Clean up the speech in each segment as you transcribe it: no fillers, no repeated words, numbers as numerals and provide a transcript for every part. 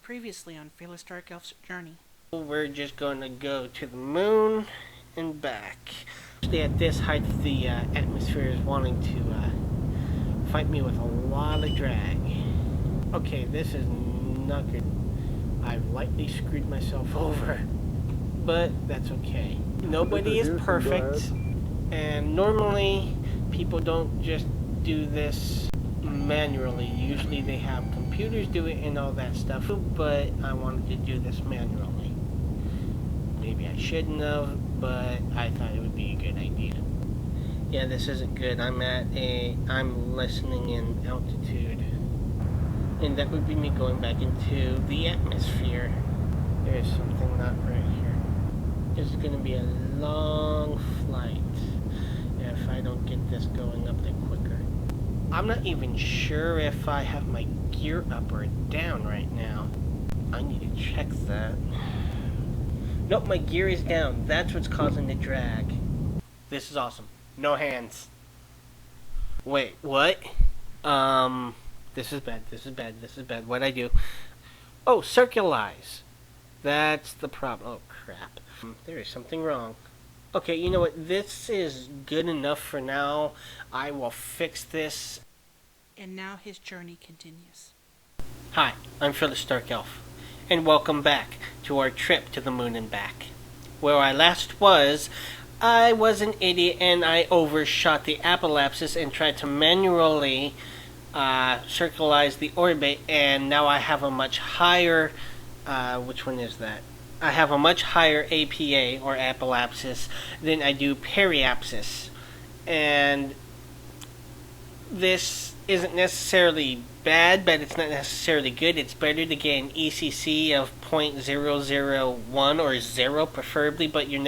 Previously on FearlessDarkElf's journey. We're just going to go to the moon and back. At this height, the atmosphere is wanting to fight me with a lot of drag. Okay, this is not good. I've lightly screwed myself over, but that's okay. Nobody is perfect, and normally people don't just do this manually. Usually they have computers do it and all that stuff, but I wanted to do this manually. Maybe I shouldn't have, but I thought it would be a good idea. Yeah, this isn't good. I'm lessening in altitude, and that would be me going back into the atmosphere. There's something not right here. This is going to be a long flight if I don't get this going up there quicker. I'm not even sure if I have my gear up or down right now. I need to check that. Nope, my gear is down. That's what's causing the drag. This is awesome. No hands. Wait, what? This is bad. What'd I do? Oh, circularize. That's the problem. Oh, crap. There is something wrong. Okay, you know what? This is good enough for now. I will fix this. And now his journey continues. Hi, I'm FearlessDarkElf, and welcome back to our trip to the moon and back. Where I last was, I was an idiot and I overshot the apoapsis and tried to manually circularize the orbit, and now I have a much higher, which one is that? I have a much higher APA, or apoapsis, than I do periapsis. And this isn't necessarily bad, but it's not necessarily good. It's better to get an ECC of 0.001 or 0 preferably, but you're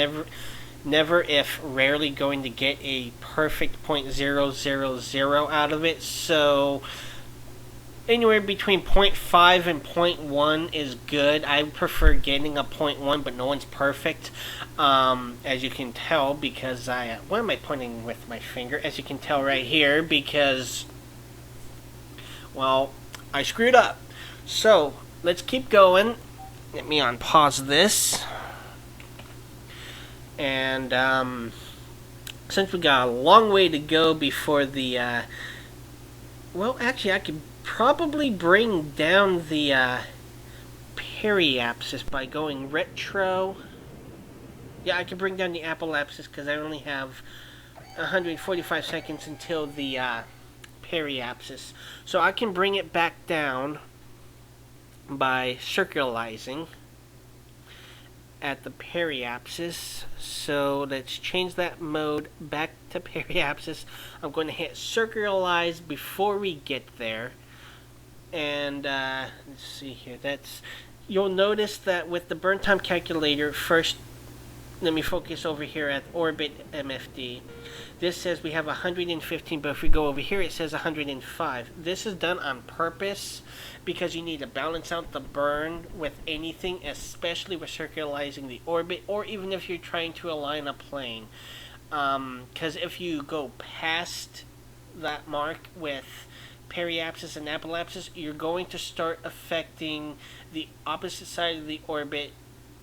never if rarely going to get a perfect 0.000 out of it. So anywhere between 0.5 and 0.1 is good. I prefer getting a 0.1, but no one's perfect. As you can tell, because what am I pointing with my finger? As you can tell right here, because, well, I screwed up. So, let's keep going. Let me unpause this. And, since we got a long way to go before the, well, actually, I could probably bring down the periapsis by going retro. Yeah, I can bring down the apoapsis because I only have 145 seconds until the periapsis. So I can bring it back down by circularizing at the periapsis. So let's change that mode back to periapsis. I'm going to hit circularize before we get there. And let's see here. You'll notice that with the burn time calculator, first, let me focus over here at orbit MFD. This says we have 115, but if we go over here, it says 105. This is done on purpose because you need to balance out the burn with anything, especially with circularizing the orbit, or even if you're trying to align a plane. Because if you go past that mark with periapsis and apoapsis, you're going to start affecting the opposite side of the orbit,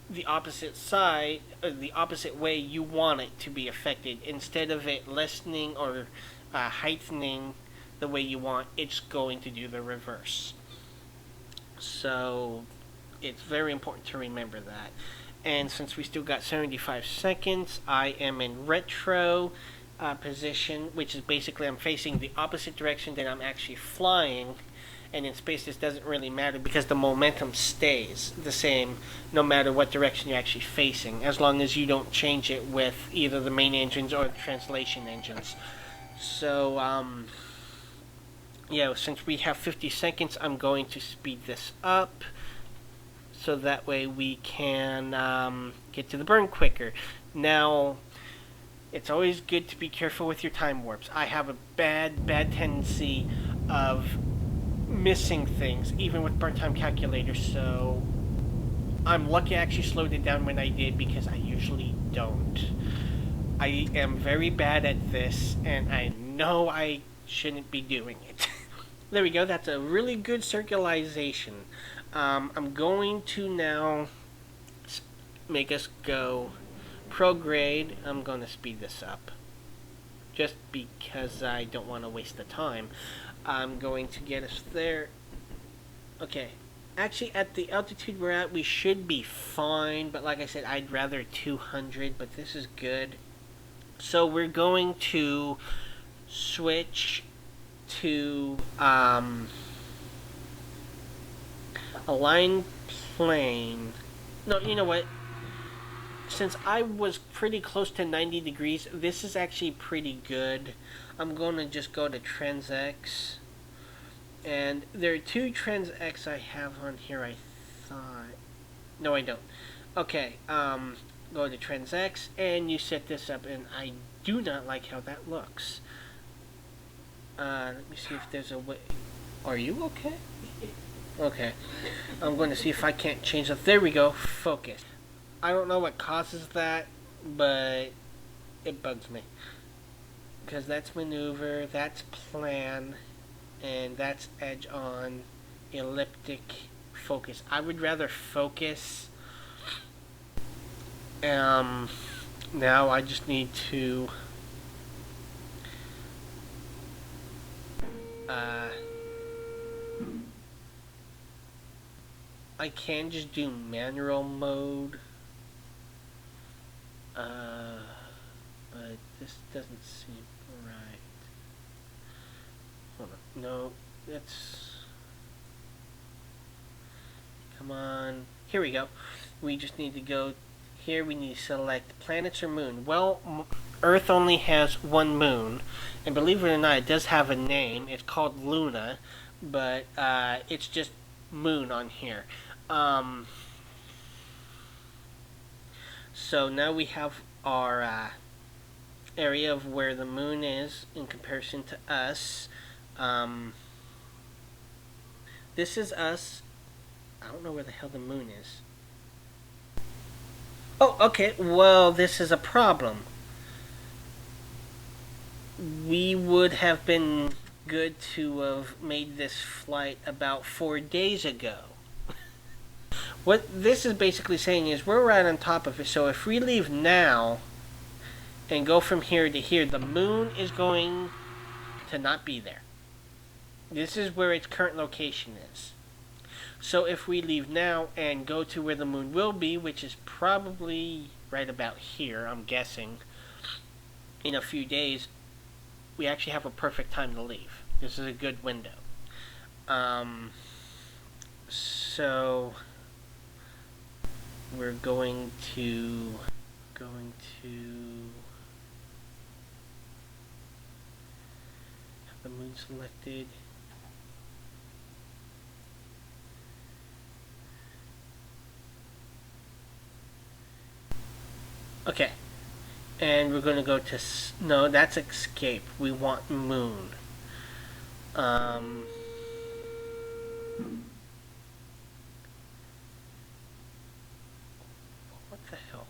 the opposite side, or the opposite way you want it to be affected. Instead of it lessening or heightening the way you want, it's going to do the reverse. So it's very important to remember that. And since we still got 75 seconds, I am in retro position, which is basically I'm facing the opposite direction that I'm actually flying. And in space this doesn't really matter because the momentum stays the same no matter what direction you're actually facing, as long as you don't change it with either the main engines or the translation engines. So yeah, since we have 50 seconds, I'm going to speed this up so that way we can get to the burn quicker. Now, it's always good to be careful with your time warps. I have a bad tendency of missing things, even with burn time calculators, so I'm lucky I actually slowed it down when I did, because I usually don't. I am very bad at this, and I know I shouldn't be doing it. There we go, that's a really good circularization. I'm going to now make us go prograde. I'm going to speed this up just because I don't want to waste the time. I'm going to get us there. Okay. Actually, at the altitude we're at, we should be fine. But like I said, I'd rather 200, but this is good. So we're going to switch to align plane. No, you know what? Since I was pretty close to 90 degrees, this is actually pretty good. I'm going to just go to TransX. And there are two TransX I have on here, I thought. No, I don't. Okay, go to TransX, and you set this up, and I do not like how that looks. Let me see if there's a way. Are you okay? Okay. I'm going to see if I can't change that. There we go. Focus. I don't know what causes that, but it bugs me. Because that's maneuver, that's plan, and that's edge on, elliptic, focus. I would rather focus. Now I just need to I can just do manual mode, but this doesn't seem right. Hold on, no, that's, come on, here we go. We just need to go here. We need to select planets or moon. Well, Earth only has one moon, and believe it or not, it does have a name. It's called Luna, but it's just moon on here. So now we have our area of where the moon is in comparison to us. This is us. I don't know where the hell the moon is. Oh, okay. Well, this is a problem. We would have been good to have made this flight about 4 days ago. What this is basically saying is we're right on top of it. So if we leave now and go from here to here, the moon is going to not be there. This is where its current location is. So if we leave now and go to where the moon will be, which is probably right about here, I'm guessing, in a few days, we actually have a perfect time to leave. This is a good window. So we're going to have the moon selected. Okay, and we're going to go to, no, that's escape. We want moon. What the hell?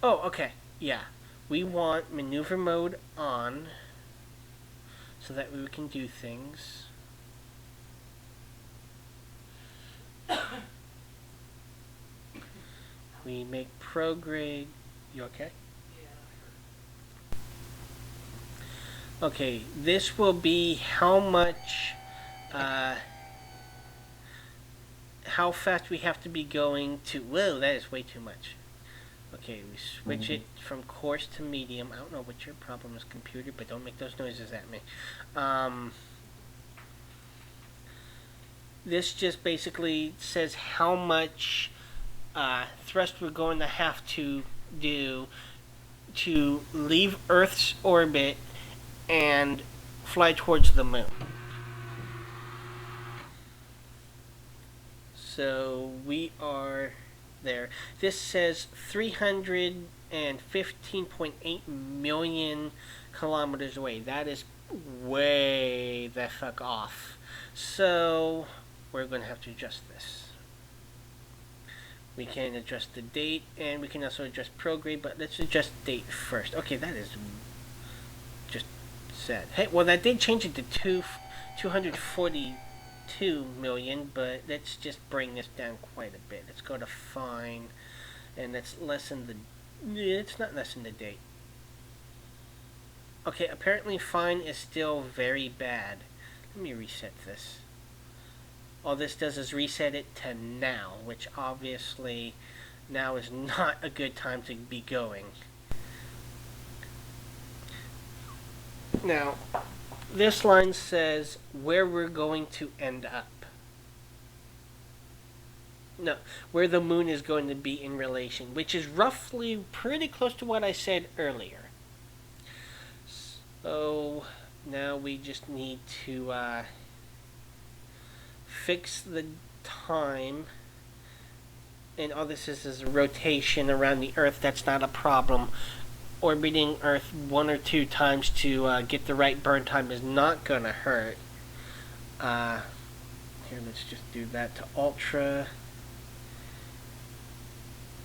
Oh, okay, yeah. We want maneuver mode on, so that we can do things. We make prograde. You okay? Okay, this will be how much, how fast we have to be going to, whoa, that is way too much. Okay, we switch it from coarse to medium. I don't know what your problem is, computer, but don't make those noises at me. This just basically says how much thrust we're going to have to do to leave Earth's orbit and fly towards the moon. So we are there. This says 315.8 million kilometers away. That is way the fuck off. So we're going to have to adjust this. We can adjust the date, and we can also adjust prograde, but let's adjust date first. Okay, that is just sad. Hey, well, that did change it to 242 2 million, but let's just bring this down quite a bit. Let's go to fine, and let's lessen the... It's not lessen the date. Okay, apparently fine is still very bad. Let me reset this. All this does is reset it to now, which obviously now is not a good time to be going. Now, this line says where we're going to end up. No, where the moon is going to be in relation, which is roughly pretty close to what I said earlier. So now we just need to fix the time, and all this is a rotation around the Earth. That's not a problem. Orbiting Earth 1 or 2 times to get the right burn time is not gonna hurt. Here, let's just do that to ultra.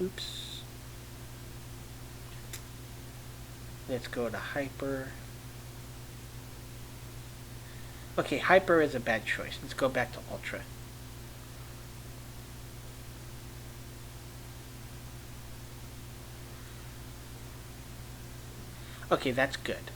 Oops. Let's go to hyper. Okay, hyper is a bad choice. Let's go back to ultra. Okay, that's good.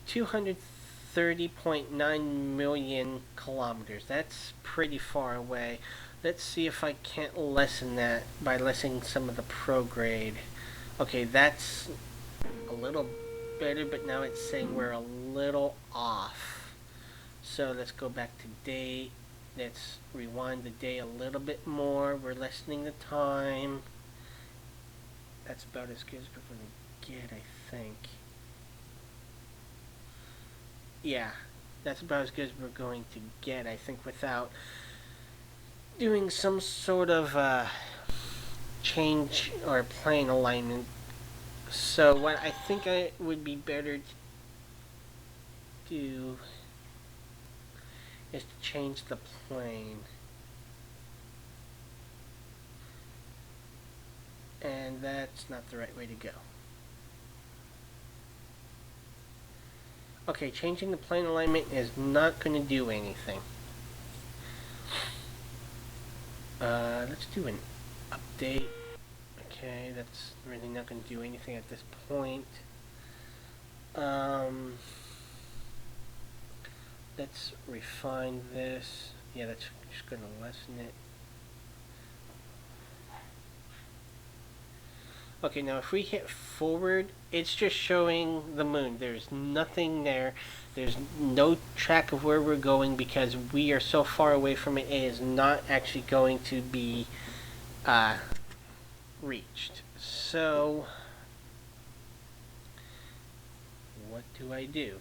230.9 million kilometers. That's pretty far away. Let's see if I can't lessen that by lessening some of the prograde. Okay, that's a little better, but now it's saying we're a little off. So let's go back to date. Let's rewind the day a little bit more. We're lessening the time. That's about as good as we're going to get, I think. Yeah, that's about as good as we're going to get, I think, without doing some sort of change or plane alignment. So what I think I would be better to do is to change the plane. And that's not the right way to go. Okay, changing the plane alignment is not going to do anything. Let's do an update. Okay, that's really not going to do anything at this point. Let's refine this. Yeah, that's just going to lessen it. Okay, now if we hit forward, it's just showing the moon. There's nothing there. There's no track of where we're going because we are so far away from it. It is not actually going to be reached. So, what do I do?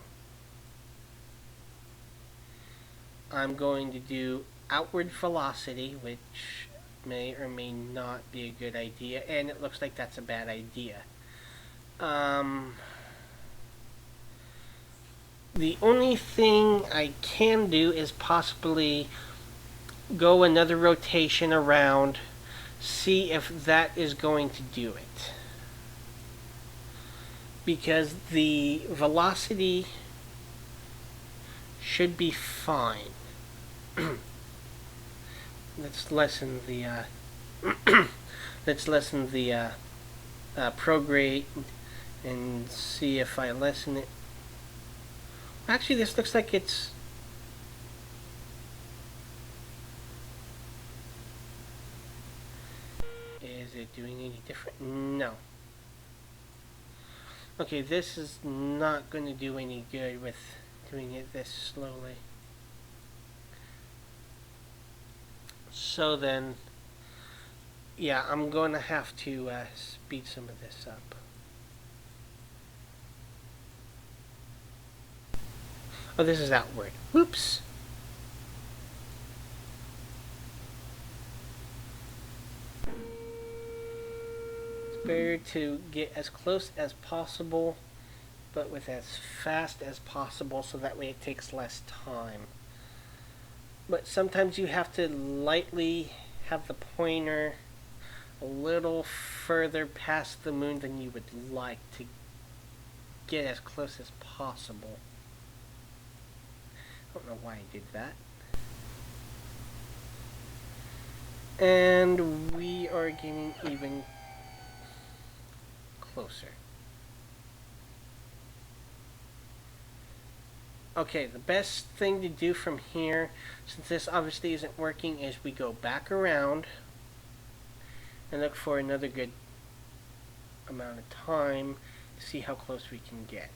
I'm going to do outward velocity, which may or may not be a good idea, and it looks like that's a bad idea. The only thing I can do is possibly go another rotation around, see if that is going to do it. Because the velocity should be fine. Let's lessen the prograde and see if I lessen it. Actually, this looks like it's... Is it doing any different? No. Okay, this is not going to do any good with doing it this slowly. So then, yeah, I'm going to have to speed some of this up. Oh, this is outward. Whoops. It's better to get as close as possible, but with as fast as possible, so that way it takes less time. But sometimes you have to lightly have the pointer a little further past the moon than you would like to get as close as possible. I don't know why I did that. And we are getting even closer. Okay, the best thing to do from here, since this obviously isn't working, is we go back around and look for another good amount of time to see how close we can get.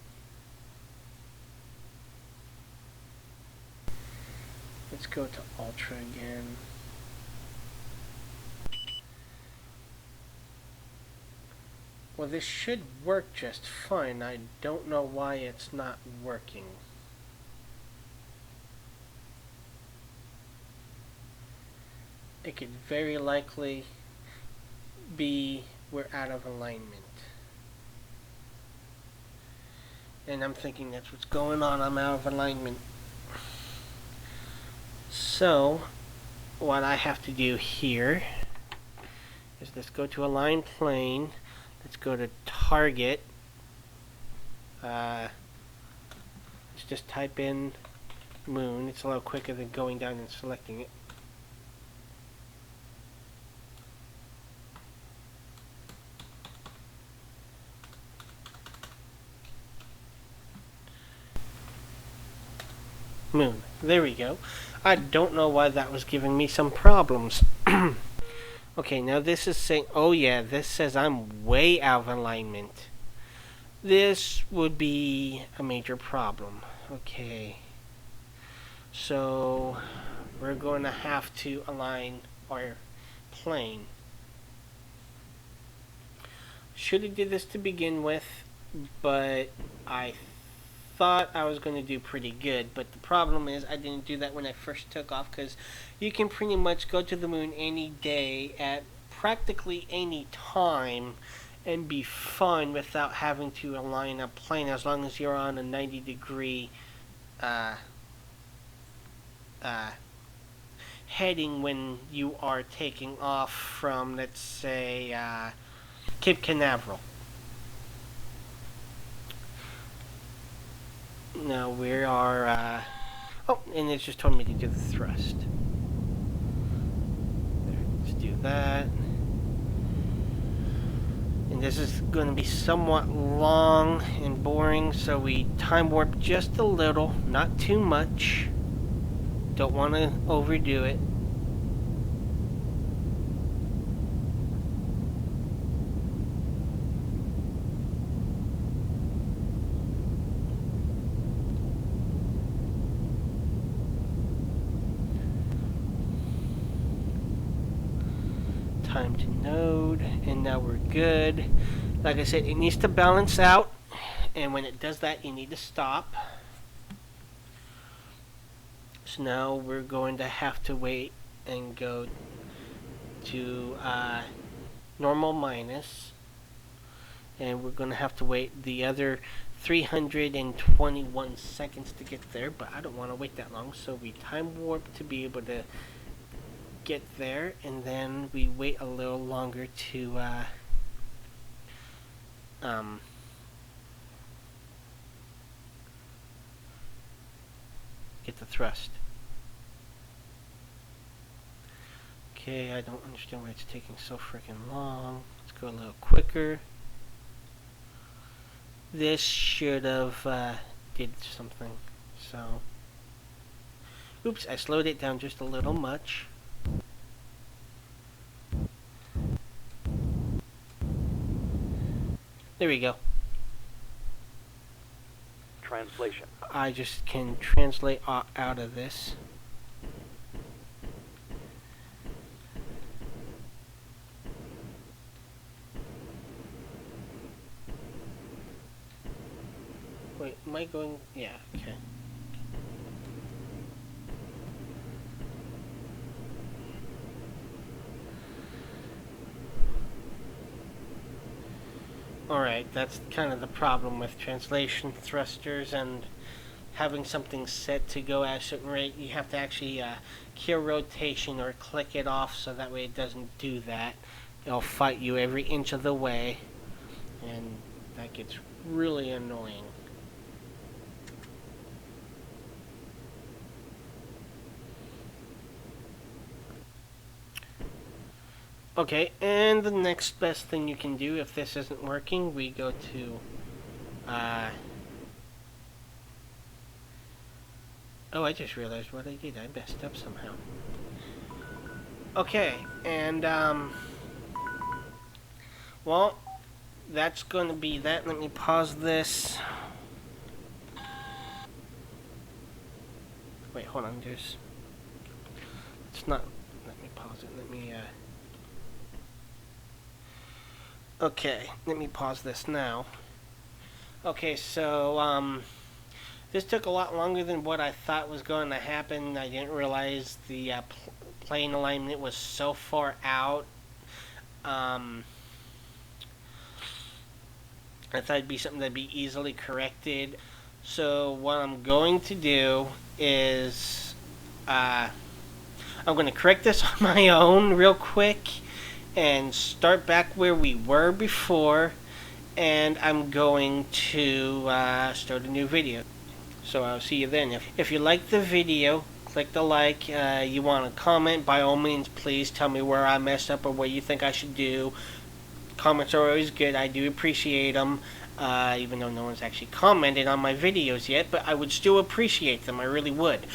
Let's go to Ultra again. Well, this should work just fine. I don't know why it's not working. It could very likely be we're out of alignment. And I'm thinking that's what's going on. I'm out of alignment. So, what I have to do here is let's go to align plane. Let's go to target. Let's just type in moon. It's a little quicker than going down and selecting it. Moon. There we go. I don't know why that was giving me some problems. Okay, now this is saying, oh yeah, this says I'm way out of alignment. This would be a major problem. Okay. So, we're going to have to align our plane. Should have did this to begin with, but I thought I was going to do pretty good. But the problem is I didn't do that when I first took off, because you can pretty much go to the moon any day at practically any time and be fine without having to align a plane, as long as you're on a 90-degree heading when you are taking off from, let's say, Cape Canaveral. Now we are, oh, and it just told me to do the thrust. There, let's do that. And this is going to be somewhat long and boring, so we time warp just a little, not too much. Don't want to overdo it. Time to node, and now we're good. Like I said, it needs to balance out, and when it does that, you need to stop. So now we're going to have to wait and go to normal minus, and we're going to have to wait the other 321 seconds to get there, but I don't want to wait that long, so we time warp to be able to get there, and then we wait a little longer to get the thrust. Okay, I don't understand why it's taking so freaking long. Let's go a little quicker. This should have did something. So, oops, I slowed it down just a little much. There we go. Translation. I just can translate out of this. Wait, am I going? Yeah, okay. Alright, that's kind of the problem with translation thrusters and having something set to go at a certain rate. You have to actually cure rotation or click it off so that way it doesn't do that. It'll fight you every inch of the way, and that gets really annoying. Okay, and the next best thing you can do if this isn't working, we go to oh, I just realized what I did. I messed up somehow. Okay, and well, that's going to be that. Let me pause this. Wait, hold on. It's not. Let me pause it. Okay, let me pause this now. Okay, so this took a lot longer than what I thought was going to happen. I didn't realize the plane alignment was so far out. I thought it'd be something that'd be easily corrected. So what I'm going to do is I'm going to correct this on my own real quick and start back where we were before, and I'm going to start a new video. So I'll see you then. If you like the video, click the like. You want to comment, by all means, please tell me where I messed up or what you think I should do. Comments are always good. I do appreciate them, even though no one's actually commented on my videos yet, but I would still appreciate them. I really would.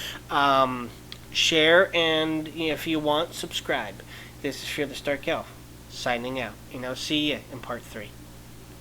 Share, and if you want, subscribe. This is FearlessDarkElf, signing out, and I'll see you in part 3.